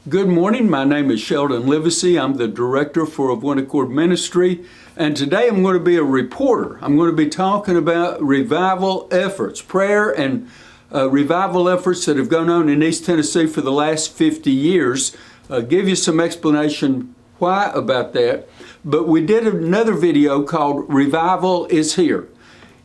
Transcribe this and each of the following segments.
Good morning. My name is Sheldon Livesay. I'm the director for Of One Accord Ministry, and today I'm going to be a reporter. I'm going to be talking about revival efforts, prayer and revival efforts that have gone on in East Tennessee for the last 50 years. Give you some explanation why about that. But we did another video called Revival is Here.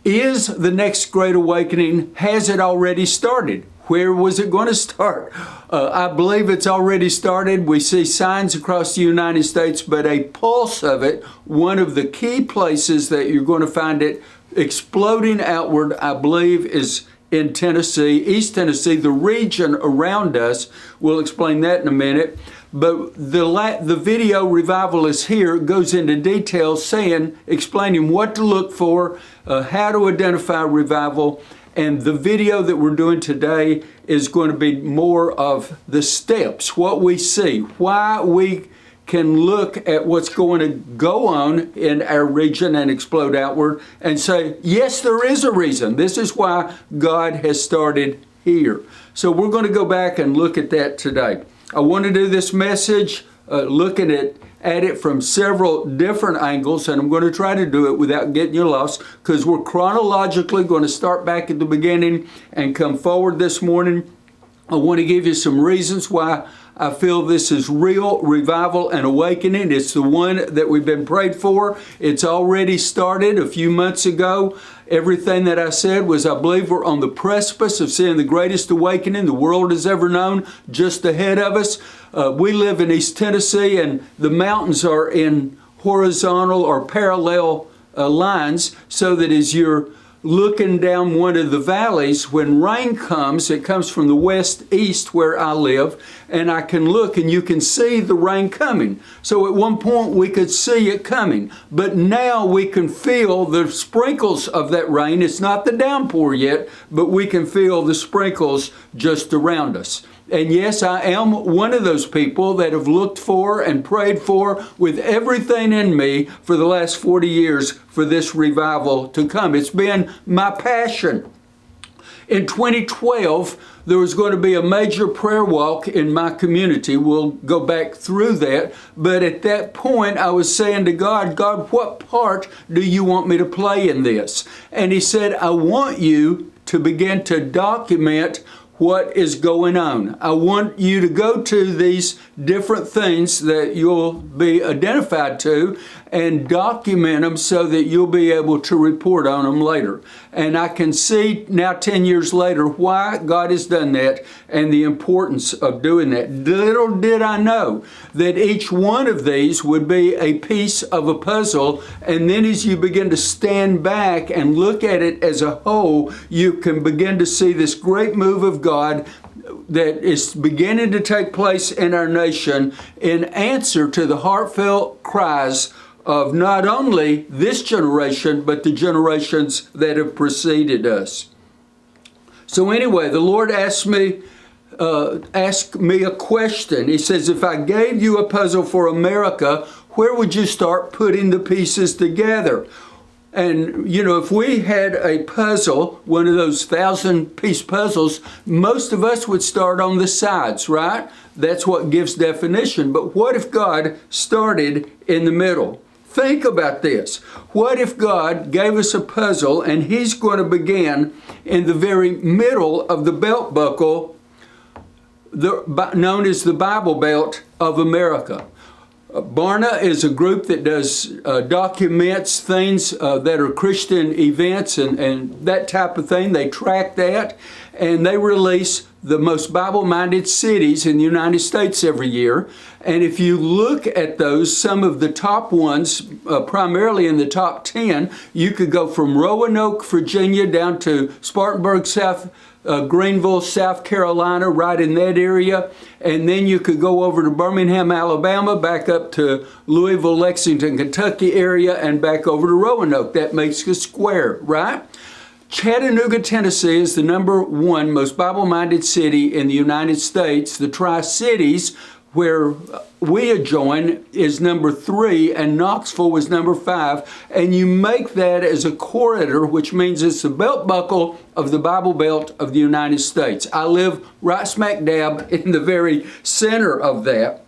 Is the next Great Awakening, has it already started? Where was it going to start? I believe it's already started. We see signs across the United States, but a pulse of it, one of the key places that you're going to find it exploding outward, I believe, is in Tennessee, East Tennessee, the region around us. We'll explain that in a minute. But the video Revival is Here goes into detail explaining what to look for, how to identify revival. And the video that we're doing today is going to be more of the steps, what we see, why we can look at what's going to go on in our region and explode outward and say, yes, there is a reason. This is why God has started here. So we're going to go back and look at that today. I want to do this message looking at it from several different angles, and I'm going to try to do it without getting you lost, because we're chronologically going to start back at the beginning and come forward this morning. I want to give you some reasons why I feel this is real revival and awakening. It's the one that we've been prayed for. It's already started a few months ago. Everything that I said was, I believe we're on the precipice of seeing the greatest awakening the world has ever known just ahead of us. We live in East Tennessee, and the mountains are in horizontal or parallel lines, so that as you're looking down one of the valleys, when rain comes, it comes from the west east where I live, and I can look and you can see the rain coming. So at one point we could see it coming, but now we can feel the sprinkles of that rain. It's not the downpour yet, but we can feel the sprinkles just around us. And yes, I am one of those people that have looked for and prayed for with everything in me for the last 40 years for this revival to come. It's been my passion. In 2012, there was going to be a major prayer walk in my community. We'll go back through that. But at that point, I was saying to God, God, what part do you want me to play in this? And He said, I want you to begin to document what is going on. I want you to go to these different things that you'll be identified to and document them so that you'll be able to report on them later. And I can see now 10 years later why God has done that and the importance of doing that. Little did I know that each one of these would be a piece of a puzzle, and then as you begin to stand back and look at it as a whole, you can begin to see this great move of God that is beginning to take place in our nation in answer to the heartfelt cries of not only this generation, but the generations that have preceded us. So anyway, the Lord asked me a question. He says, if I gave you a puzzle for America, where would you start putting the pieces together? And, you know, if we had a puzzle, one of those 1,000-piece puzzles, most of us would start on the sides, right? That's what gives definition. But what if God started in the middle? Think about this. What if God gave us a puzzle and He's going to begin in the very middle of the belt buckle, known as the Bible Belt of America? Barna is a group that does documents things that are Christian events and that type of thing. They track that, and they release the most Bible-minded cities in the United States every year. And if you look at those, some of the top ones, primarily in the top 10, you could go from Roanoke, Virginia, down to Spartanburg, Greenville, South Carolina, right in that area. And then you could go over to Birmingham, Alabama, back up to Louisville, Lexington, Kentucky area, and back over to Roanoke. That makes a square, right? Chattanooga, Tennessee is the #1 most Bible-minded city in the United States. The Tri-Cities where we adjoin is number 3 and Knoxville was number 5, and you make that as a corridor, which means it's the belt buckle of the Bible Belt of the United States. I live right smack dab in the very center of that.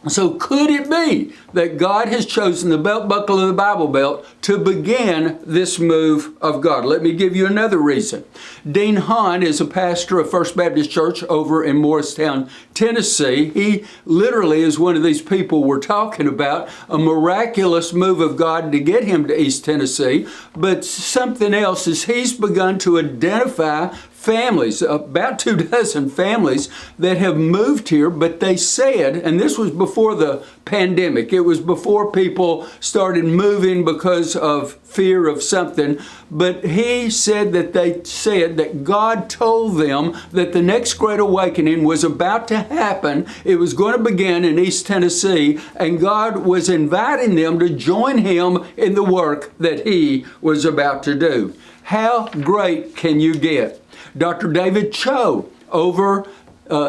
So could it be that God has chosen the belt buckle of the Bible Belt to begin this move of God? Let me give you another reason. Dean Hahn is a pastor of First Baptist Church over in Morristown, Tennessee. He literally is one of these people we're talking about, a miraculous move of God to get him to East Tennessee. But something else is he's begun to identify families, about 24 families that have moved here, but they said, and this was before the pandemic, it was before people started moving because of fear of something, but he said that they said that God told them that the next great awakening was about to happen. It was going to begin in East Tennessee, and God was inviting them to join him in the work that he was about to do. How great can you get? Dr. David Cho over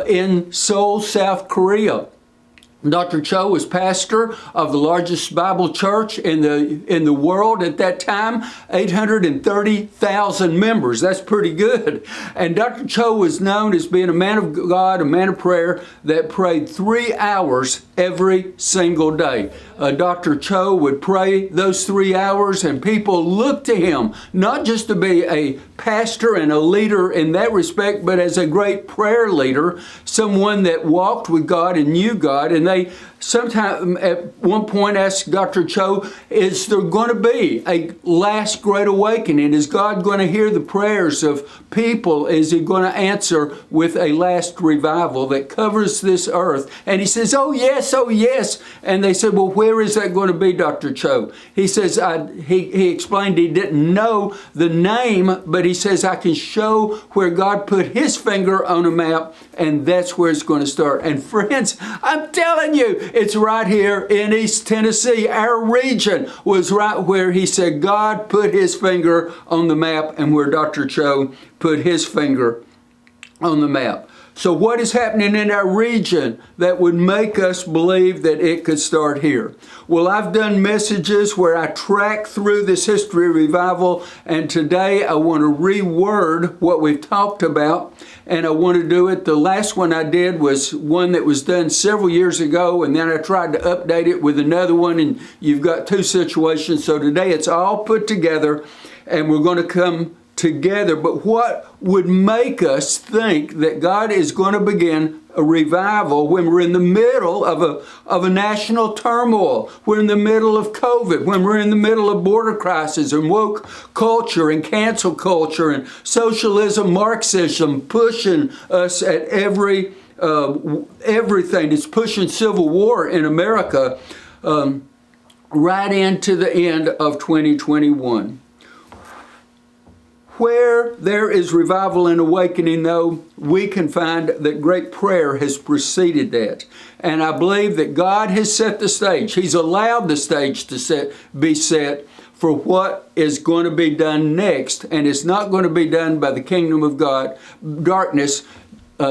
in Seoul, South Korea. Dr. Cho was pastor of the largest Bible church in the world at that time, 830,000 members. That's pretty good. And Dr. Cho was known as being a man of God, a man of prayer that prayed 3 hours every single day. Dr. Cho would pray those 3 hours, and people looked to him not just to be a pastor and a leader in that respect, but as a great prayer leader, someone that walked with God and knew God. And they sometime at one point asked Dr. Cho, is there going to be a last great awakening? Is God going to hear the prayers of people? Is he going to answer with a last revival that covers this earth? And he says, oh yes, oh yes. And they said, well, where is that going to be, Dr. Cho? He says, he explained he didn't know the name, but he says, I can show where God put his finger on a map, and that's where it's going to start. And friends, I'm telling you, it's right here in East Tennessee. Our region was right where he said God put his finger on the map, and where Dr. Cho put his finger on the map. So what is happening in our region that would make us believe that it could start here? Well, I've done messages where I track through this history of revival, and today I want to reword what we've talked about, and I want to do it. The last one I did was one that was done several years ago, and then I tried to update it with another one, and you've got two situations. So today it's all put together, and we're going to come together. But what would make us think that God is going to begin a revival when we're in the middle of a national turmoil? We're in the middle of COVID, when we're in the middle of border crisis and woke culture and cancel culture and socialism, Marxism pushing us at everything. It's pushing civil war in America right into the end of 2021. Where there is revival and awakening, though, we can find that great prayer has preceded that. And I believe that God has set the stage. He's allowed the stage to be set for what is going to be done next. And it's not going to be done by the kingdom of God, darkness.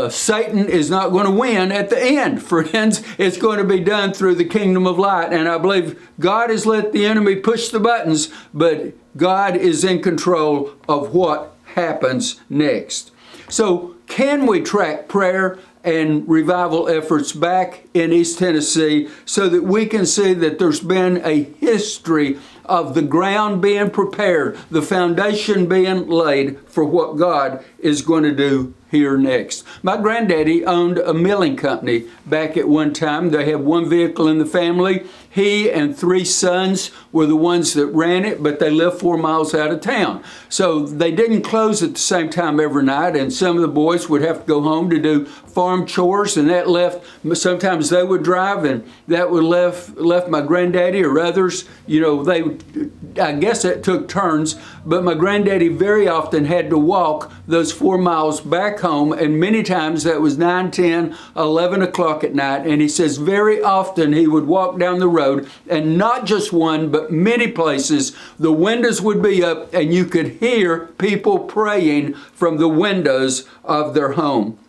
Satan is not going to win at the end, friends. It's going to be done through the kingdom of light. And I believe God has let the enemy push the buttons, but God is in control of what happens next. So can we track prayer and revival efforts back in East Tennessee so that we can see that there's been a history of the ground being prepared, the foundation being laid for what God is going to do here next? My granddaddy owned a milling company back at one time. They had one vehicle in the family. He and 3 sons were the ones that ran it, but they lived 4 miles out of town. So they didn't close at the same time every night, and some of the boys would have to go home to do farm chores, and that left, sometimes they would drive, and that would left my granddaddy or others, I guess it took turns, but my granddaddy very often had to walk those 4 miles back home, and many times that was 9, 10, 11 o'clock at night, and he says very often he would walk down the road, and not just one, but many places, the windows would be up, and you could hear people praying from the windows of their home.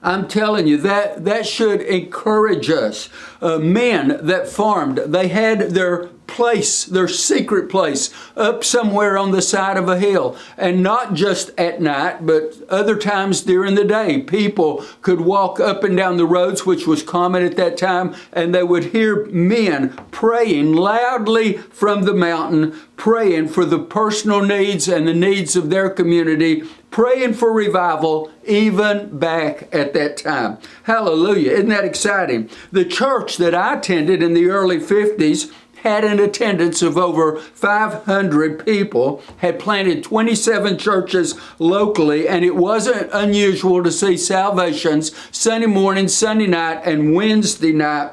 I'm telling you, that should encourage us. Men that farmed, they had their place, their secret place, up somewhere on the side of a hill. And not just at night, but other times during the day. People could walk up and down the roads, which was common at that time, and they would hear men praying loudly from the mountain, praying for the personal needs and the needs of their community, praying for revival even back at that time. Hallelujah. Isn't that exciting? The church that I attended in the early 50s had an attendance of over 500 people, had planted 27 churches locally, and it wasn't unusual to see salvations Sunday morning, Sunday night, and Wednesday night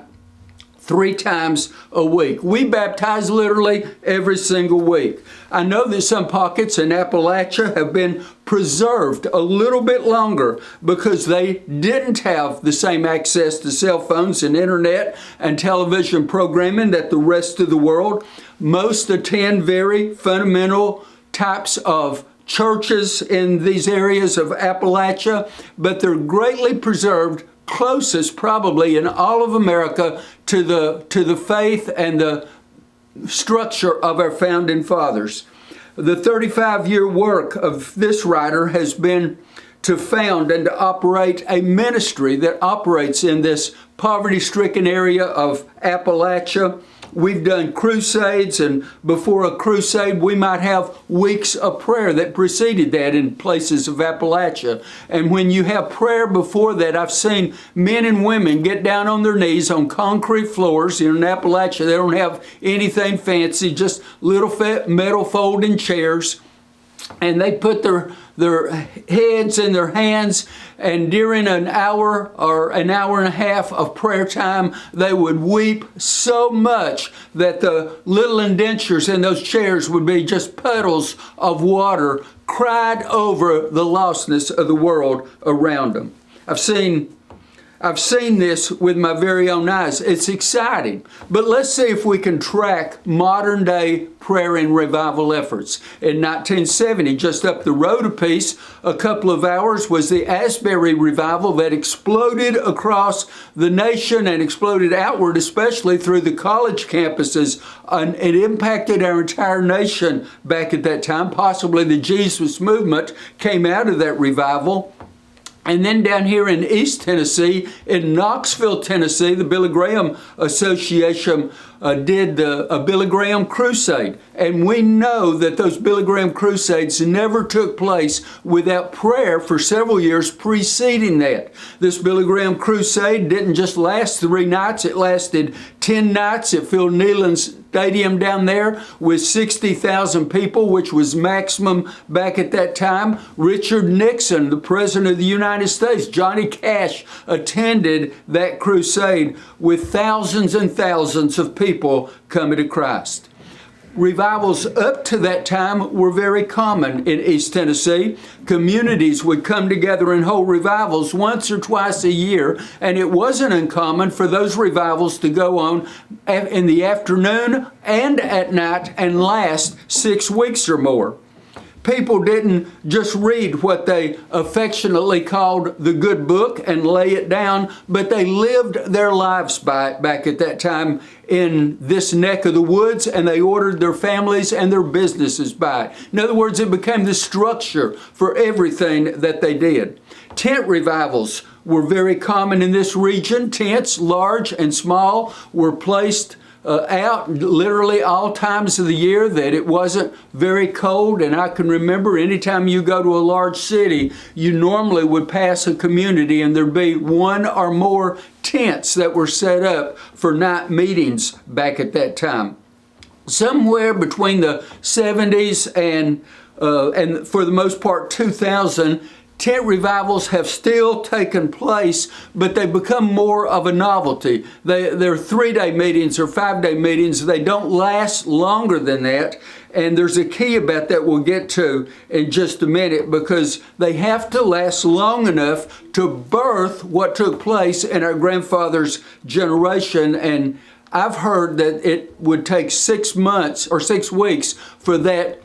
3 times a week. We baptize literally every single week. I know that some pockets in Appalachia have been preserved a little bit longer because they didn't have the same access to cell phones and internet and television programming that the rest of the world. Most attend very fundamental types of churches in these areas of Appalachia, but they're greatly preserved, closest probably in all of America to the faith and the structure of our founding fathers. The 35-year work of this writer has been to found and to operate a ministry that operates in this poverty-stricken area of Appalachia. We've done crusades, and before a crusade, we might have weeks of prayer that preceded that in places of Appalachia. And when you have prayer before that, I've seen men and women get down on their knees on concrete floors. In Appalachia, they don't have anything fancy, just little metal folding chairs. And they put their heads in their hands, and during an hour or an hour and a half of prayer time, they would weep so much that the little indentures in those chairs would be just puddles of water, cried over the lostness of the world around them. I've seen this with my very own eyes. It's exciting. But let's see if we can track modern day prayer and revival efforts. In 1970, just up the road a piece, a couple of hours, was the Ashbury Revival that exploded across the nation and exploded outward, especially through the college campuses. And it impacted our entire nation back at that time. Possibly the Jesus movement came out of that revival. And then down here in East Tennessee, in Knoxville, Tennessee, the Billy Graham Association did a Billy Graham crusade. And we know that those Billy Graham crusades never took place without prayer for several years preceding that. This Billy Graham crusade didn't just last 3 nights, it lasted 10 nights. It filled Neyland's Stadium down there with 60,000 people, which was maximum back at that time. Richard Nixon, the President of the United States, Johnny Cash attended that crusade with thousands and thousands of people coming to Christ. Revivals up to that time were very common in East Tennessee. Communities would come together and hold revivals once or twice a year, and it wasn't uncommon for those revivals to go on in the afternoon and at night and last 6 weeks or more. People didn't just read what they affectionately called the good book and lay it down, but they lived their lives by it back at that time in this neck of the woods, and they ordered their families and their businesses by it. In other words, it became the structure for everything that they did. Tent revivals were very common in this region. Tents, large and small, were placed out literally all times of the year that it wasn't very cold. And I can remember anytime you go to a large city, you normally would pass a community and there'd be 1 or more tents that were set up for night meetings back at that time. Somewhere between the 70s and for the most part 2000, tent revivals have still taken place, but they become more of a novelty. They're 3-day meetings or 5-day meetings. They don't last longer than that. And there's a key about that we'll get to in just a minute, because they have to last long enough to birth what took place in our grandfather's generation. And I've heard that it would take 6 months or 6 weeks for that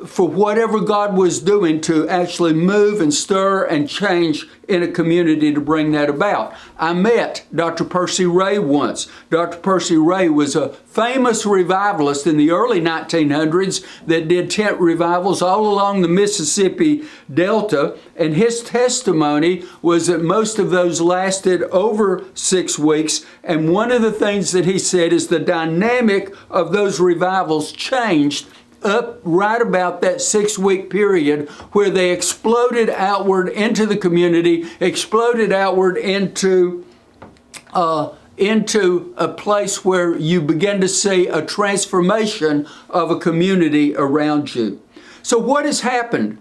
for whatever God was doing to actually move and stir and change in a community to bring that about. I met Dr. Percy Ray once. Dr. Percy Ray was a famous revivalist in the early 1900s that did tent revivals all along the Mississippi Delta, and his testimony was that most of those lasted over 6 weeks, and one of the things that he said is the dynamic of those revivals changed up right about that 6-week period where they exploded outward into the community, exploded outward into a place where you begin to see a transformation of a community around you. So what has happened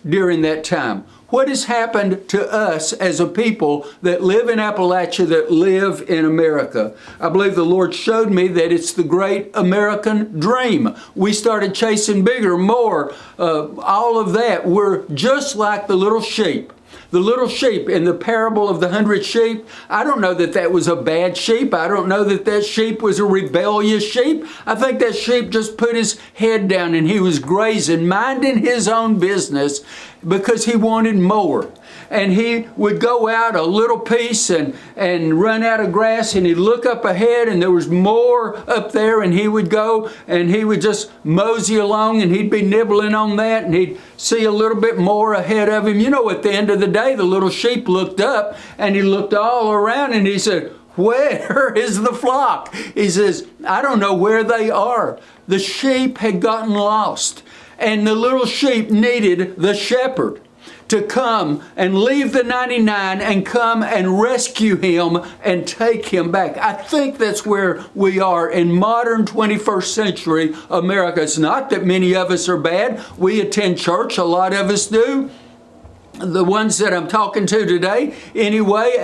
during that time? What has happened to us as a people that live in Appalachia, that live in America? I believe the Lord showed me that it's the great American dream. We started chasing bigger, more, all of that. We're just like the little sheep. The little sheep in the parable of the 100 sheep, I don't know that that was a bad sheep. I don't know that that sheep was a rebellious sheep. I think that sheep just put his head down and he was grazing, minding his own business because he wanted more. And he would go out a little piece and run out of grass, and he'd look up ahead and there was more up there, and he would go and he would just mosey along and he'd be nibbling on that and he'd see a little bit more ahead of him. You know, at the end of the day, the little sheep looked up and he looked all around and he said, "Where is the flock?" He says, "I don't know where they are." The sheep had gotten lost, and the little sheep needed the shepherd to come and leave the 99 and come and rescue him and take him back. I think that's where we are in modern 21st century America. It's not that many of us are bad. We attend church, a lot of us do. The ones that I'm talking to today anyway,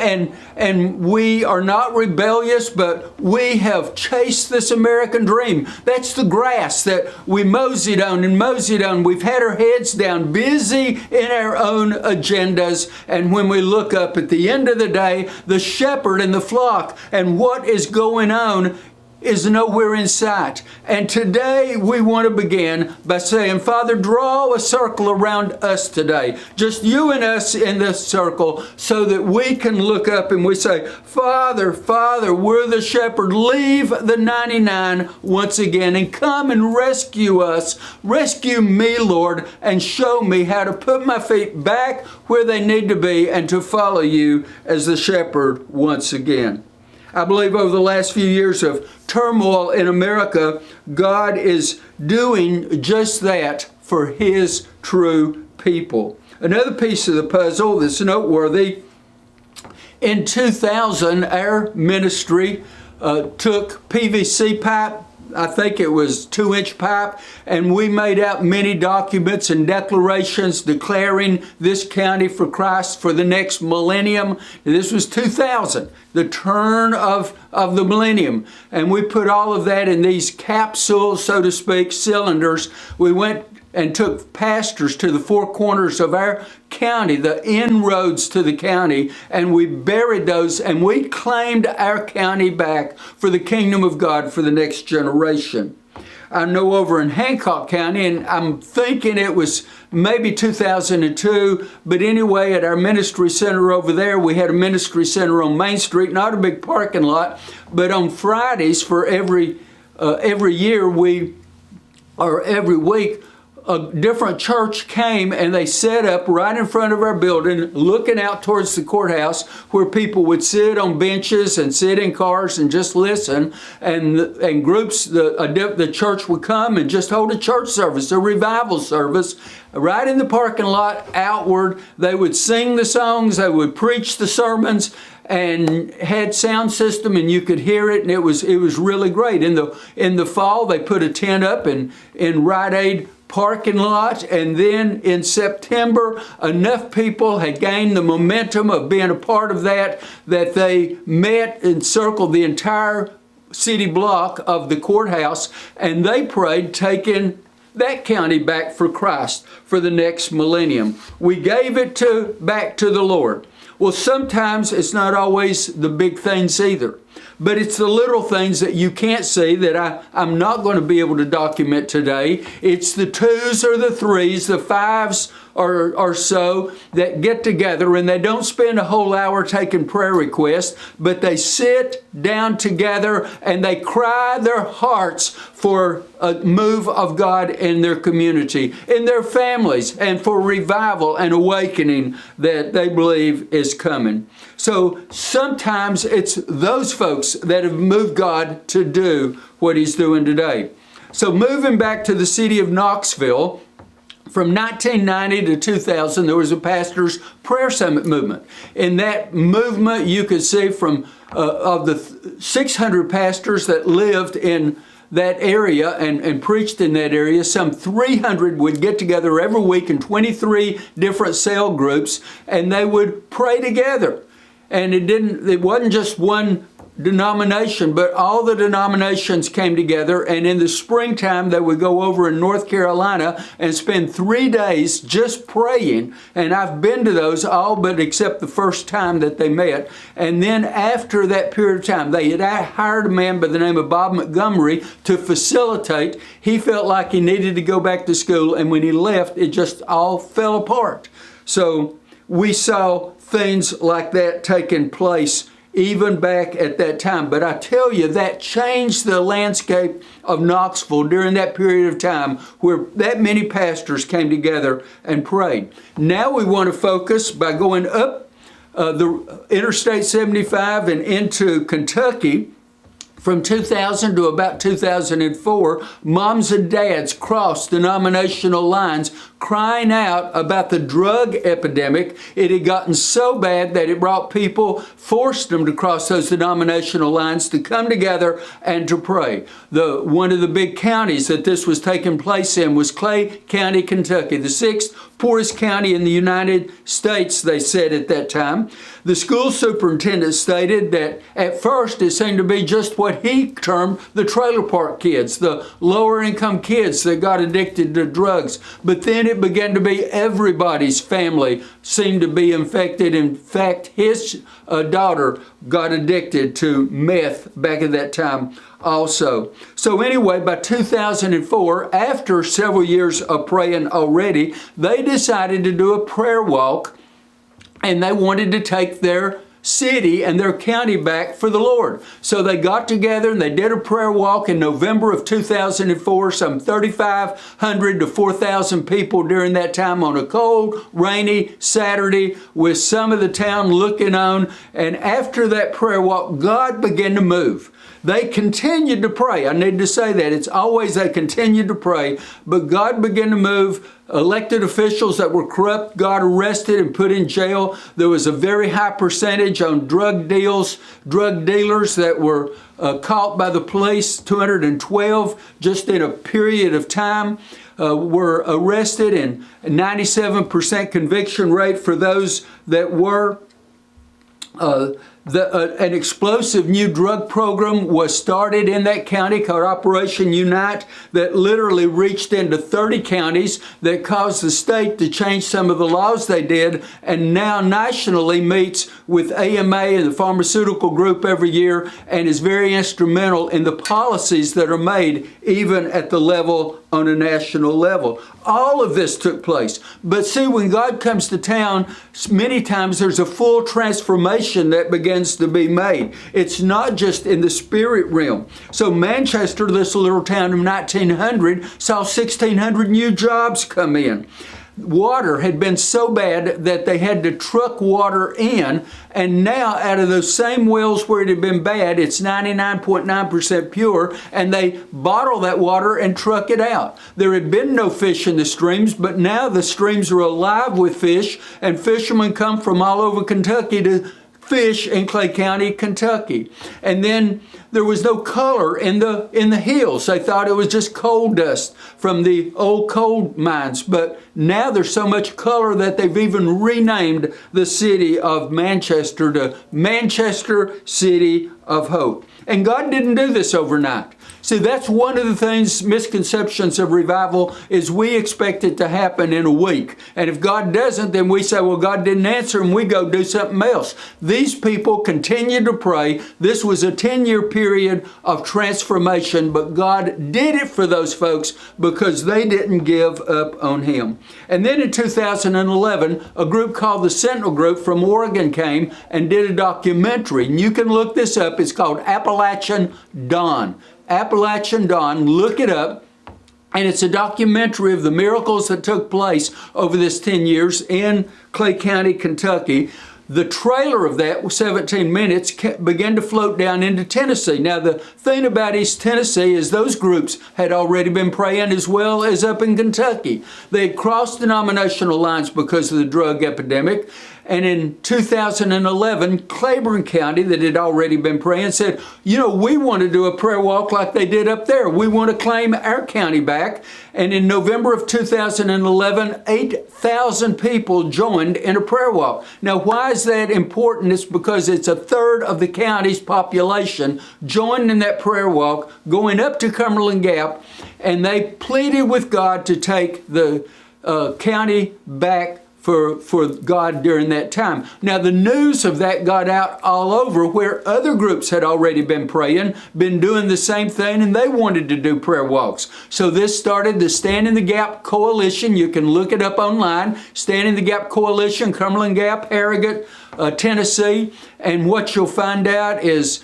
and we are not rebellious, but we have chased this American dream. That's the grass that we moseyed on and moseyed on. We've had our heads down, busy in our own agendas, and when we look up at the end of the day, the shepherd and the flock and what is going on is nowhere in sight. And today we want to begin by saying, Father, draw a circle around us today. Just you and us in this circle so that we can look up and we say, Father, Father, we're the shepherd. Leave the 99 once again and come and rescue us. Rescue me, Lord, and show me how to put my feet back where they need to be and to follow you as the shepherd once again. I believe over the last few years of turmoil in America, God is doing just that for His true people. Another piece of the puzzle that's noteworthy, in 2000, our ministry took PVC pipe, I think it was 2-inch pipe, and we made out many documents and declarations declaring this county for Christ for the next millennium. This was 2000, the turn of the millennium. And we put all of that in these capsules, so to speak, cylinders. We went and took pastors to the four corners of our county, the inroads to the county, and we buried those, and we claimed our county back for the kingdom of God for the next generation. I know over in Hancock County, and I'm thinking it was maybe 2002, but anyway, at our ministry center over there, we had a ministry center on Main Street, not a big parking lot, but on Fridays for every year, every week, a different church came and they set up right in front of our building, looking out towards the courthouse, where people would sit on benches and sit in cars and just listen. And groups, the church would come and just hold a church service, a revival service, right in the parking lot outward. They would sing the songs, they would preach the sermons, and had sound system, and you could hear it, and it was really great. In the fall, they put a tent up in Rite Aid parking lot, and then in September, enough people had gained the momentum of being a part of that they met and circled the entire city block of the courthouse, and they prayed, taking that county back for Christ for the next millennium. We gave it back to the Lord. Well, sometimes it's not always the big things either. But it's the little things that you can't see that I'm not going to be able to document today. It's the 2s or the 3s, the 5s or so that get together, and they don't spend a whole hour taking prayer requests, but they sit down together and they cry their hearts for a move of God in their community, in their families, and for revival and awakening that they believe is coming. So sometimes it's those folks that have moved God to do what He's doing today. So moving back to the city of Knoxville, from 1990 to 2000, there was a pastor's prayer summit movement. In that movement, you could see from of the 600 pastors that lived in that area and preached in that area, some 300 would get together every week in 23 different cell groups, and they would pray together. And it wasn't just one denomination, but all the denominations came together, and in the springtime they would go over in North Carolina and spend 3 days just praying. And I've been to those all but except the first time that they met. And then after that period of time, they had hired a man by the name of Bob Montgomery to facilitate. He felt like he needed to go back to school, and when he left, it just all fell apart. So we saw things like that taking place even back at that time. But I tell you, that changed the landscape of Knoxville during that period of time where that many pastors came together and prayed. Now we want to focus by going up the Interstate 75 and into Kentucky. From 2000 to about 2004, moms and dads crossed denominational lines crying out about the drug epidemic. It had gotten so bad that it brought people, forced them to cross those denominational lines to come together and to pray. One of the big counties that this was taking place in was Clay County, Kentucky, the 6th poorest county in the United States, they said at that time. The school superintendent stated that at first it seemed to be just what he termed the trailer park kids, the lower income kids that got addicted to drugs. But then it began to be everybody's family seemed to be infected. In fact, his daughter got addicted to meth back at that time also. So anyway, by 2004, after several years of praying already, they decided to do a prayer walk, and they wanted to take their city and their county back for the Lord. So they got together and they did a prayer walk in November of 2004, some 3,500 to 4,000 people during that time on a cold, rainy Saturday with some of the town looking on. And after that prayer walk, God began to move. They continued to pray. I need to say that. It's always they continued to pray, but God began to move. Elected officials that were corrupt got arrested and put in jail. There was a very high percentage on drug dealers that were caught by the police. 212 just in a period of time were arrested, and 97% conviction rate for those that were. An explosive new drug program was started in that county called Operation Unite that literally reached into 30 counties that caused the state to change some of the laws they did, and now nationally meets with AMA and the pharmaceutical group every year and is very instrumental in the policies that are made even at the level on a national level. All of this took place. But see, when God comes to town, many times there's a full transformation that begins to be made. It's not just in the spirit realm. So Manchester, this little town of 1900, saw 1,600 new jobs come in. Water had been so bad that they had to truck water in, and now out of those same wells where it had been bad, it's 99.9% pure, and they bottle that water and truck it out. There had been no fish in the streams, but now the streams are alive with fish, and fishermen come from all over Kentucky to fish in Clay County, Kentucky. And then there was no color in the hills. They thought it was just coal dust from the old coal mines. But now there's so much color that they've even renamed the city of Manchester to Manchester City of hope. And God didn't do this overnight. See, that's one of the things, misconceptions of revival, is we expect it to happen in a week. And if God doesn't, then we say, well, God didn't answer, and we go do something else. These people continued to pray. This was a 10-year period of transformation, but God did it for those folks because they didn't give up on Him. And then in 2011, a group called the Sentinel Group from Oregon came and did a documentary. And you can look this up. It's called Appalachian Dawn. Appalachian Dawn, look it up, and it's a documentary of the miracles that took place over this 10 years in Clay County, Kentucky. The trailer of that, 17 minutes, began to float down into Tennessee. Now, the thing about East Tennessee is those groups had already been praying as well as up in Kentucky. They had crossed denominational lines because of the drug epidemic. And in 2011, Claiborne County, that had already been praying, said, you know, we want to do a prayer walk like they did up there. We want to claim our county back. And in November of 2011, 8,000 people joined in a prayer walk. Now, why is that important? It's because it's a third of the county's population joined in that prayer walk, going up to Cumberland Gap, and they pleaded with God to take the county back for God during that time. Now, the news of that got out all over, where other groups had already been praying, been doing the same thing, and they wanted to do prayer walks. So this started the Stand in the Gap Coalition. You can look it up online. Stand in the Gap Coalition, Cumberland Gap, Harrogate, Tennessee. And what you'll find out is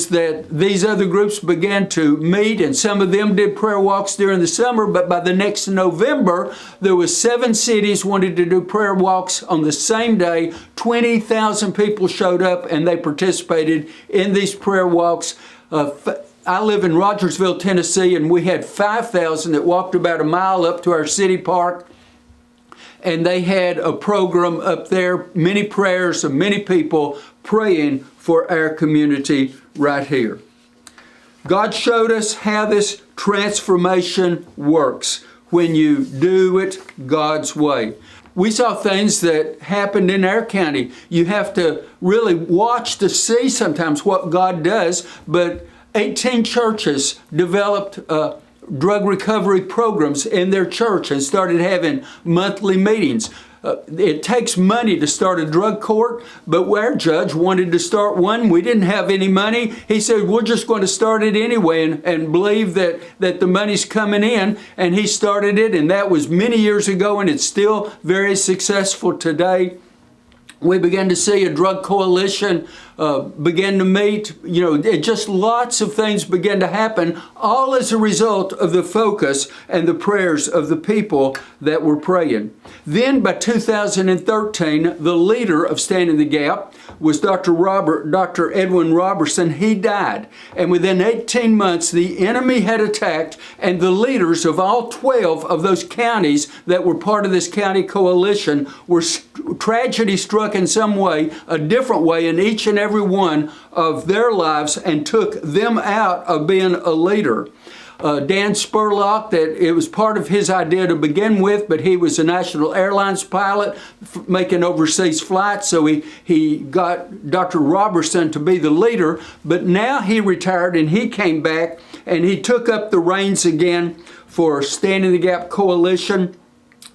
that these other groups began to meet, and some of them did prayer walks during the summer, but by the next November, there was 7 cities wanted to do prayer walks on the same day. 20,000 people showed up, and they participated in these prayer walks. I live in Rogersville, Tennessee, and we had 5,000 that walked about a mile up to our city park. And they had a program up there, many prayers of many people praying for our community right here. God showed us how this transformation works when you do it God's way. We saw things that happened in our county. You have to really watch to see sometimes what God does, but 18 churches developed drug recovery programs in their church and started having monthly meetings. It takes money to start a drug court, but our judge wanted to start one. We didn't have any money. He said, we're just going to start it anyway and believe that the money's coming in. And he started it, and that was many years ago, and it's still very successful today. We began to see a drug coalition begin to meet. Just lots of things began to happen, all as a result of the focus and the prayers of the people that were praying. Then by 2013, the leader of Stand in the Gap was Dr. Edwin Robertson. He died. And within 18 months, the enemy had attacked, and the leaders of all 12 of those counties that were part of this county coalition were tragedy struck in some way, a different way, in each and every one of their lives, and took them out of being a leader. Dan Spurlock, that it was part of his idea to begin with, but he was a National Airlines pilot making overseas flights, so he got Dr. Robertson to be the leader, but now he retired and he came back and he took up the reins again for Stand in the Gap Coalition.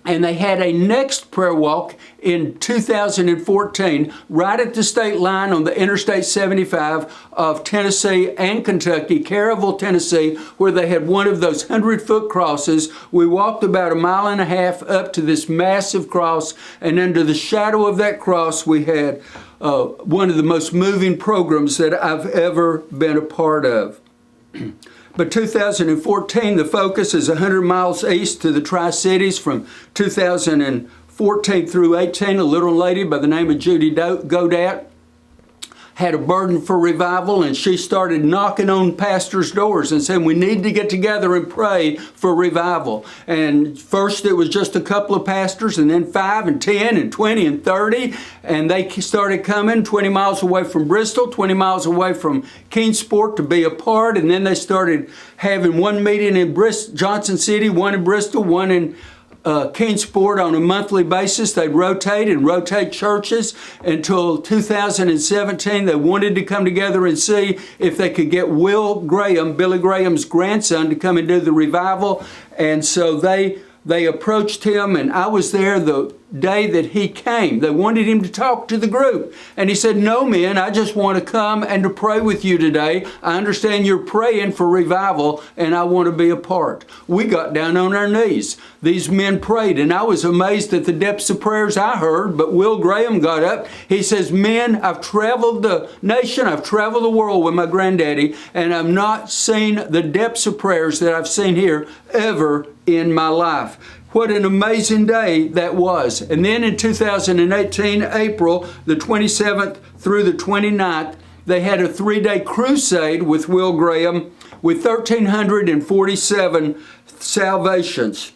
And they had a next prayer walk in 2014, right at the state line on the Interstate 75 of Tennessee and Kentucky, Caryville, Tennessee, where they had one of those 100-foot crosses. We walked about a mile and a half up to this massive cross, and under the shadow of that cross, we had one of the most moving programs that I've ever been a part of. But 2014, the focus is 100 miles east to the Tri-Cities. From 2014 through 18, a little lady by the name of Judy Godat had a burden for revival, and she started knocking on pastors' doors and saying, we need to get together and pray for revival. And first it was just a couple of pastors, and then 5 and 10 and 20 and 30, and they started coming 20 miles away from Bristol, 20 miles away from Kingsport to be a part, and then they started having one meeting in Johnson City, one in Bristol, one in Kingsport on a monthly basis. They'd rotate churches until 2017. They wanted to come together and see if they could get Will Graham, Billy Graham's grandson, to come and do the revival. And so they approached him, and I was there the day that he came. They wanted him to talk to the group. And he said, "No, men, I just want to come and to pray with you today. I understand you're praying for revival, and I want to be a part." We got down on our knees. These men prayed, and I was amazed at the depths of prayers I heard. But Will Graham got up. He says, "Men, I've traveled the nation, I've traveled the world with my granddaddy, and I've not seen the depths of prayers that I've seen here ever in my life." What an amazing day that was. And then in 2018, April the 27th through the 29th, they had a 3-day crusade with Will Graham with 1,347 salvations.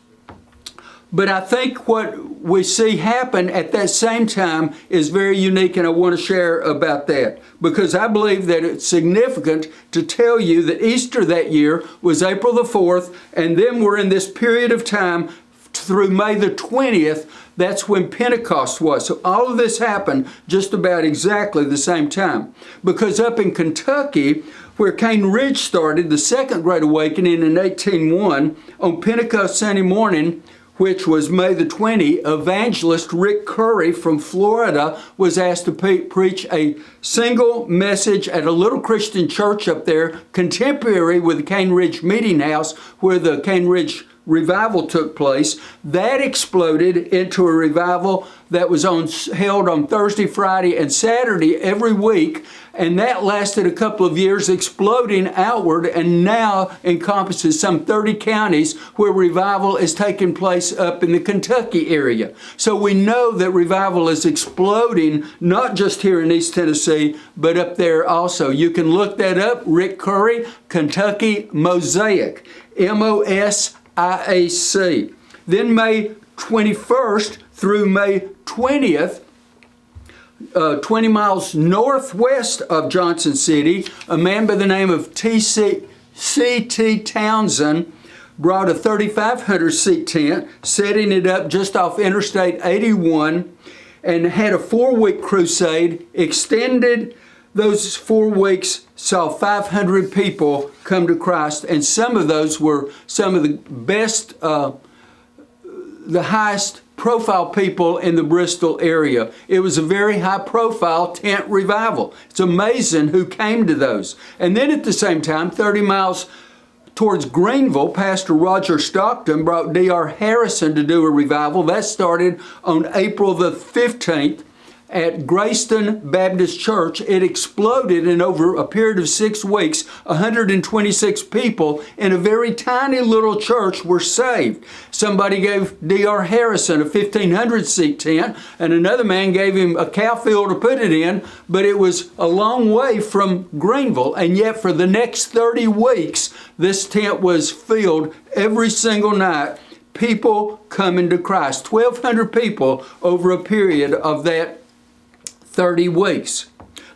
But I think what we see happen at that same time is very unique, and I want to share about that, because I believe that it's significant to tell you that Easter that year was April the 4th, and then we're in this period of time through May the 20th. That's when Pentecost was. So all of this happened just about exactly the same time. Because up in Kentucky, where Cane Ridge started, the Second Great Awakening in 1801, on Pentecost Sunday morning, which was May the 20th, evangelist Rick Curry from Florida was asked to preach a single message at a little Christian church up there, contemporary with the Cane Ridge Meeting House, where the Cane Ridge Revival took place. That exploded into a revival that was held on Thursday, Friday, and Saturday every week, and that lasted a couple of years, exploding outward, and now encompasses some 30 counties where revival is taking place up in the Kentucky area. So we know that revival is exploding, not just here in East Tennessee, but up there also. You can look that up, Rick Curry, Kentucky Mosaic, MOSIAC. Then May 21st through May 20th, 20 miles northwest of Johnson City, a man by the name of C.T. Townsend brought a 3,500 seat tent, setting it up just off Interstate 81, and had a 4-week crusade, extended those 4 weeks, saw 500 people come to Christ, and some of those were some of the best, the highest profile people in the Bristol area. It was a very high profile tent revival. It's amazing who came to those. And then at the same time, 30 miles towards Greenville, Pastor Roger Stockton brought D.R. Harrison to do a revival. That started on April the 15th. At Grayston Baptist Church. It exploded, and over a period of 6 weeks, 126 people in a very tiny little church were saved. Somebody gave D.R. Harrison a 1,500 seat tent, and another man gave him a cow field to put it in, but it was a long way from Greenville, and yet for the next 30 weeks, this tent was filled every single night. People coming to Christ. 1,200 people over a period of that 30 weeks.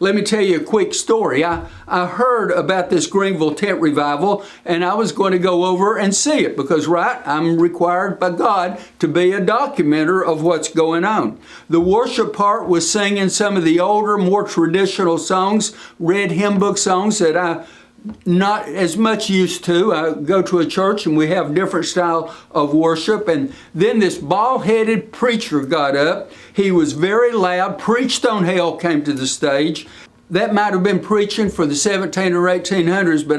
Let me tell you a quick story. I heard about this Greenville tent revival, and I was going to go over and see it because, right, I'm required by God to be a documenter of what's going on. The worship part was singing some of the older, more traditional songs, red hymn book songs that I not as much used to. I go to a church and we have different style of worship, and then this bald-headed preacher got up. He was very loud, preached on hell, came to the stage. That might have been preaching for the 17 or 1800s, but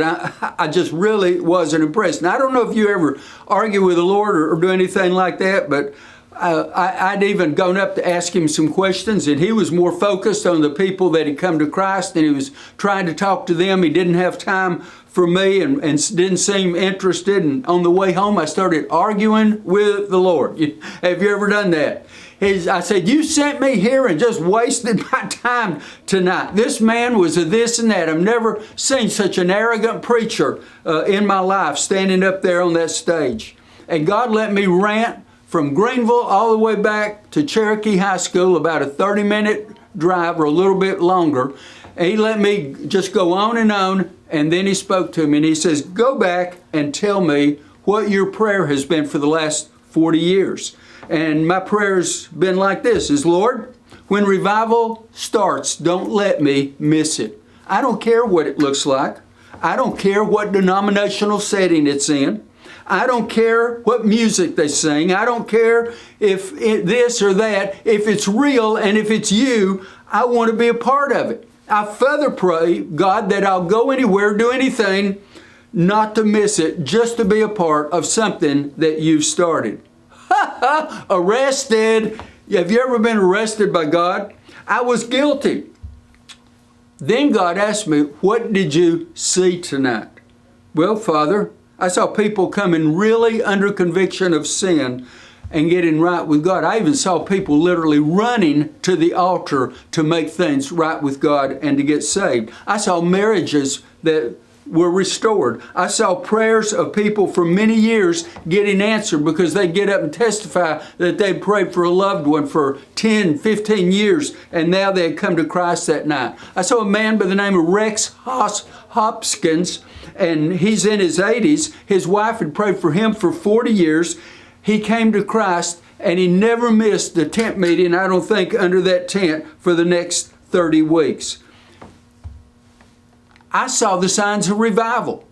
I just really wasn't impressed. Now, I don't know if you ever argue with the Lord or do anything like that, but I'd even gone up to ask him some questions, and he was more focused on the people that had come to Christ, and he was trying to talk to them. He didn't have time for me and didn't seem interested. And on the way home, I started arguing with the Lord. Have you ever done that? I said, "You sent me here and just wasted my time tonight. This man was a this and that. I've never seen such an arrogant preacher in my life standing up there on that stage." And God let me rant from Greenville all the way back to Cherokee High School, about a 30-minute drive or a little bit longer. And he let me just go on, and then he spoke to me, and he says, "Go back and tell me what your prayer has been for the last 40 years. And my prayer's been like this, is Lord, when revival starts, don't let me miss it. I don't care what it looks like. I don't care what denominational setting it's in. I don't care what music they sing. I don't care if this or that. If it's real and if it's you, I want to be a part of it. I further pray, God, that I'll go anywhere, do anything, not to miss it, just to be a part of something that you've started. Arrested. Have you ever been arrested by God? I was guilty. Then God asked me, what did you see tonight? Well, Father, I saw people coming really under conviction of sin and getting right with God. I even saw people literally running to the altar to make things right with God and to get saved. I saw marriages that were restored. I saw prayers of people for many years getting answered because they get up and testify that they prayed for a loved one for 10, 15 years and now they had come to Christ that night. I saw a man by the name of Haas Hopskins, and he's in his 80s. His wife had prayed for him for 40 years. He came to Christ and he never missed the tent meeting, I don't think, under that tent for the next 30 weeks. I saw the signs of revival,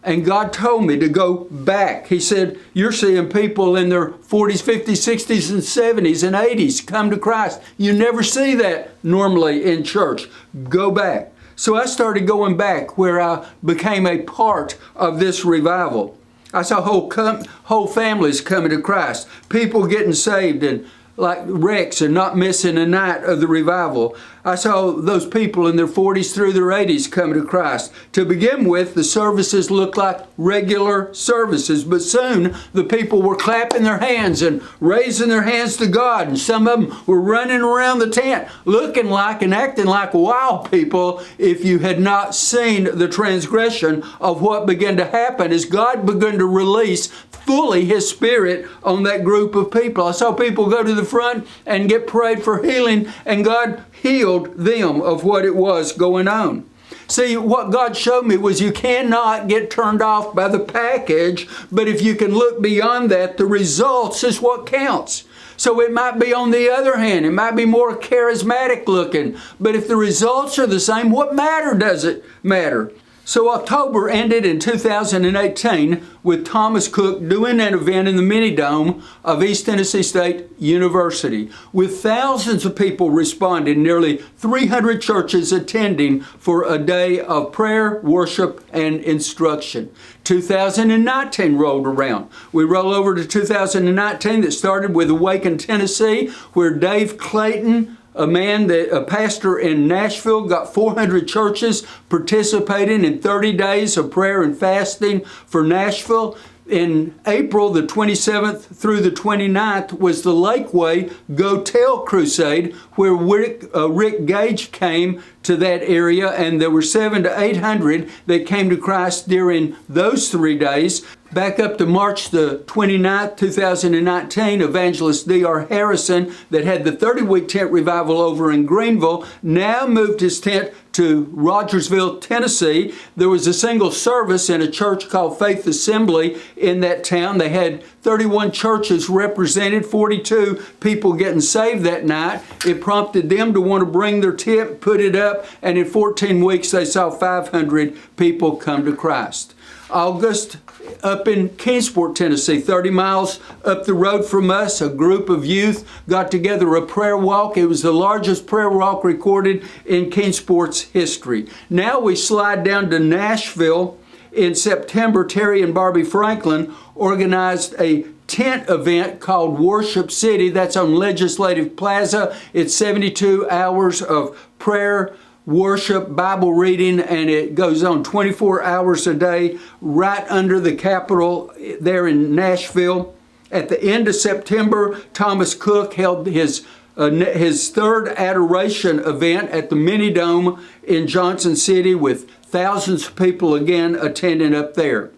and God told me to go back. He said, you're seeing people in their 40s, 50s, 60s, and 70s and 80s come to Christ. You never see that normally in church. Go back. So I started going back where I became a part of this revival. I saw whole families coming to Christ, people getting saved and like wrecks and not missing a night of the revival. I saw those people in their 40s through their 80s coming to Christ. To begin with, the services looked like regular services, but soon the people were clapping their hands and raising their hands to God, and some of them were running around the tent looking like and acting like wild people if you had not seen the transgression of what began to happen as God began to release fully His Spirit on that group of people. I saw people go to the front and get prayed for healing, and God healed them of what it was going on. See, what God showed me was you cannot get turned off by the package, but if you can look beyond that, the results is what counts. So it might be on the other hand, it might be more charismatic looking, but if the results are the same, what does it matter? So October ended in 2018 with Thomas Cook doing an event in the mini dome of East Tennessee State University, with thousands of people responding, nearly 300 churches attending for a day of prayer, worship, and instruction. 2019 rolled around. We roll over to 2019 that started with Awaken Tennessee, where Dave Clayton, a pastor in Nashville, got 400 churches participating in 30 days of prayer and fasting for Nashville. In April the 27th through the 29th was the Lakeway Go Tell Crusade, where Rick Gage came to that area, and there were 700 to 800 that came to Christ during those 3 days. Back up to March the 29th, 2019, Evangelist D.R. Harrison, that had the 30-week tent revival over in Greenville, now moved his tent to Rogersville, Tennessee. There was a single service in a church called Faith Assembly in that town. They had 31 churches represented, 42 people getting saved that night. It prompted them to want to bring their tent, put it up, and in 14 weeks they saw 500 people come to Christ. August, up in Kingsport, Tennessee, 30 miles up the road from us, a group of youth got together a prayer walk. It was the largest prayer walk recorded in Kingsport's history. Now we slide down to Nashville. In September, Terry and Barbie Franklin organized a tent event called Worship City. That's on Legislative Plaza. It's 72 hours of prayer, worship, Bible reading, and it goes on 24 hours a day right under the Capitol there in Nashville. At the end of September, Thomas Cook held his third adoration event at the Mini Dome in Johnson City, with thousands of people again attending up there.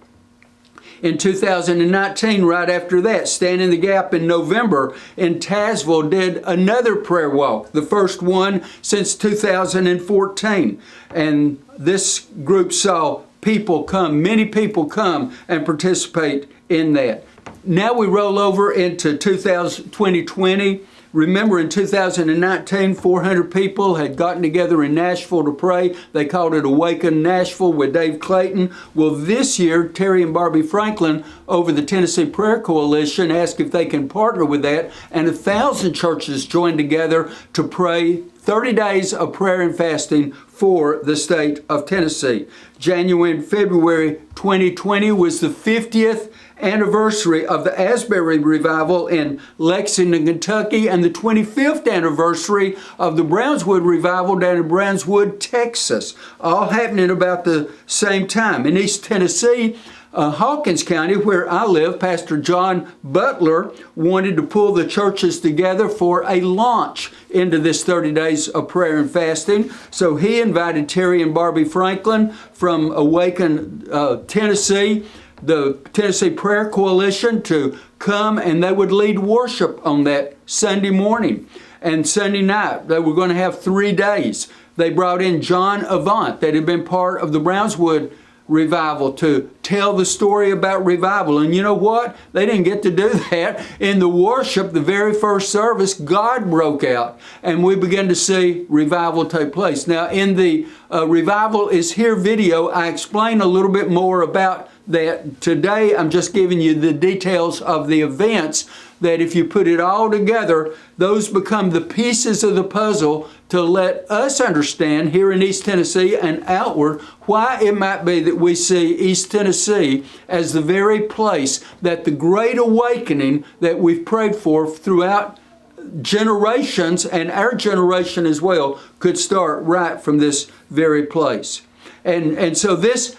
In 2019, right after that, Stand in the Gap in November in Tazewell did another prayer walk, the first one since 2014. And this group saw people come, many people come and participate in that. Now we roll over into 2020. Remember, in 2019, 400 people had gotten together in Nashville to pray. They called it Awaken Nashville with Dave Clayton. Well, this year, Terry and Barbie Franklin over the Tennessee Prayer Coalition asked if they can partner with that, and 1,000 churches joined together to pray 30 days of prayer and fasting for the state of Tennessee. January and February 2020 was the 50th anniversary of the Ashbury Revival in Lexington, Kentucky, and the 25th anniversary of the Brownswood Revival down in Brownswood, Texas, all happening about the same time. In East Tennessee, Hawkins County, where I live, Pastor John Butler wanted to pull the churches together for a launch into this 30 days of prayer and fasting. So he invited Terry and Barbie Franklin from Awaken, Tennessee, the Tennessee Prayer Coalition, to come, and they would lead worship on that Sunday morning. And Sunday night, they were going to have 3 days. They brought in John Avant, that had been part of the Brownswood Revival, to tell the story about revival. And you know what? They didn't get to do that. In the worship, the very first service, God broke out, and we began to see revival take place. Now, in the Revival is Here video, I explain a little bit more about that. Today, I'm just giving you the details of the events, that if you put it all together, those become the pieces of the puzzle to let us understand here in East Tennessee and outward why it might be that we see East Tennessee as the very place that the great awakening that we've prayed for throughout generations, and our generation as well, could start right from this very place. And so this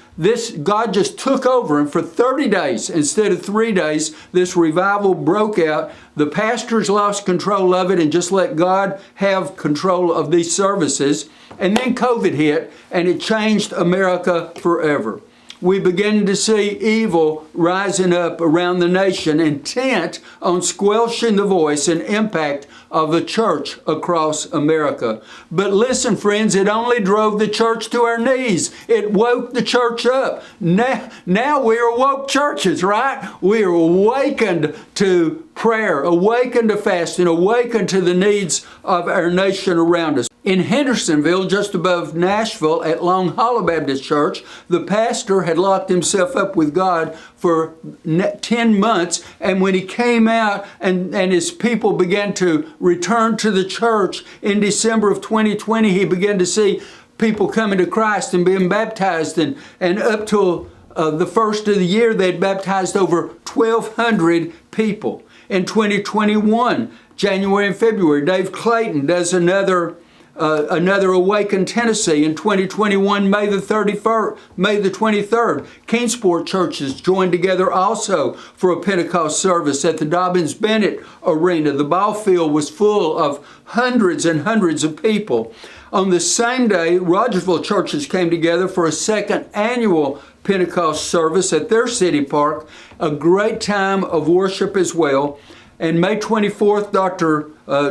God just took over, and for 30 days instead of 3 days, this revival broke out. The pastors lost control of it and just let God have control of these services. And then COVID hit, and it changed America forever. We began to see evil rising up around the nation, intent on squelching the voice and impact of the church across America. But listen, friends, it only drove the church to our knees. It woke the church up. Now we are woke churches, right? We are awakened to prayer, awakened to fasting, awakened to the needs of our nation around us. In Hendersonville, just above Nashville, at Long Hollow Baptist Church, the pastor had locked himself up with God for 10 months, and when he came out and his people began to return to the church in December of 2020, he began to see people coming to Christ and being baptized, and up till the first of the year, they'd baptized over 1,200 people. In 2021, January and February, Dave Clayton does another Awaken Tennessee. In 2021, May the 23rd, Kingsport churches joined together also for a Pentecost service at the Dobbins Bennett Arena. The ball field was full of hundreds and hundreds of people. On the same day, Rogersville churches came together for a second annual Pentecost service at their city park, a great time of worship as well. And May 24th, Dr.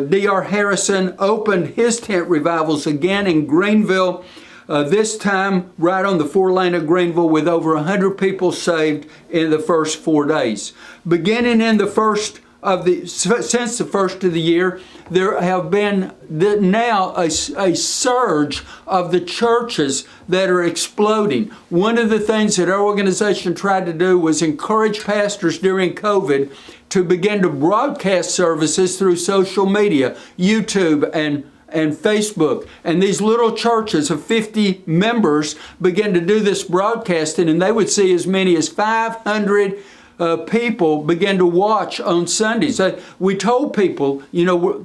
D.R. Harrison opened his tent revivals again in Greenville, this time right on the 4-lane of Greenville, with over 100 people saved in the first 4 days. Beginning in since the first of the year, there have been now a surge of the churches that are exploding. One of the things that our organization tried to do was encourage pastors during COVID to begin to broadcast services through social media, YouTube and Facebook. And these little churches of 50 members began to do this broadcasting, and they would see as many as 500 people begin to watch on Sundays. We told people,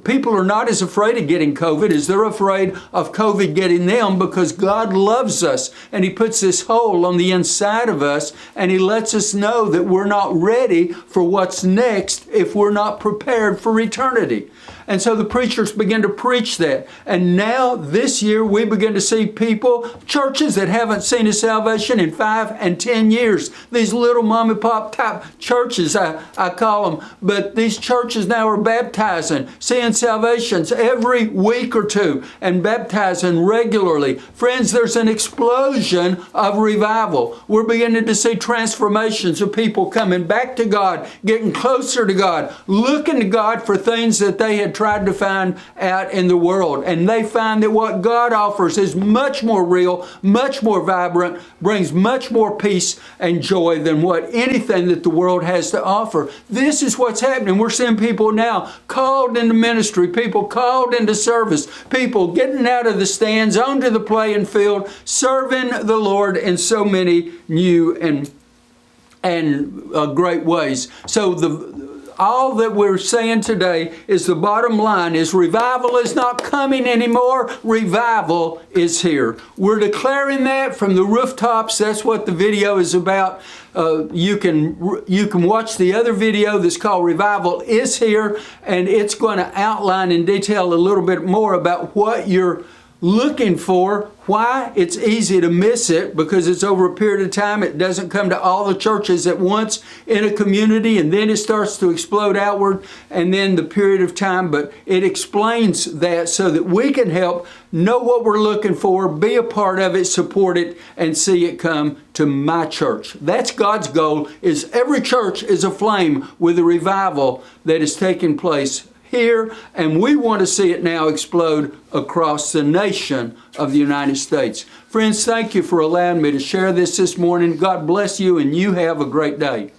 people are not as afraid of getting COVID as they're afraid of COVID getting them, because God loves us, and He puts this hole on the inside of us, and He lets us know that we're not ready for what's next if we're not prepared for eternity. And so the preachers began to preach that. And now this year we begin to see people, churches that haven't seen a salvation in 5 and 10 years. These little mom and pop type churches, I call them. But these churches now are baptizing, seeing salvations every week or two, and baptizing regularly. Friends, there's an explosion of revival. We're beginning to see transformations of people coming back to God, getting closer to God, looking to God for things that they had tried to find out in the world. And they find that what God offers is much more real, much more vibrant, brings much more peace and joy than what anything that the world has to offer. This is what's happening. We're seeing people now called into ministry, people called into service, people getting out of the stands onto the playing field, serving the Lord in so many new and great ways. So all that we're saying today is the bottom line is revival is not coming anymore. Revival is here. We're declaring that from the rooftops. That's what the video is about. You can watch the other video that's called Revival is Here, and it's going to outline in detail a little bit more about what you're looking for, why it's easy to miss it, because it's over a period of time. It doesn't come to all the churches at once in a community, and then it starts to explode outward, and then the period of time. But it explains that so that we can help know what we're looking for, be a part of it, support it, and see it come to my church. That's God's goal, is every church is aflame with a revival that is taking place here, and we want to see it now explode across the nation of the United States. Friends, thank you for allowing me to share this morning. God bless you, and you have a great day.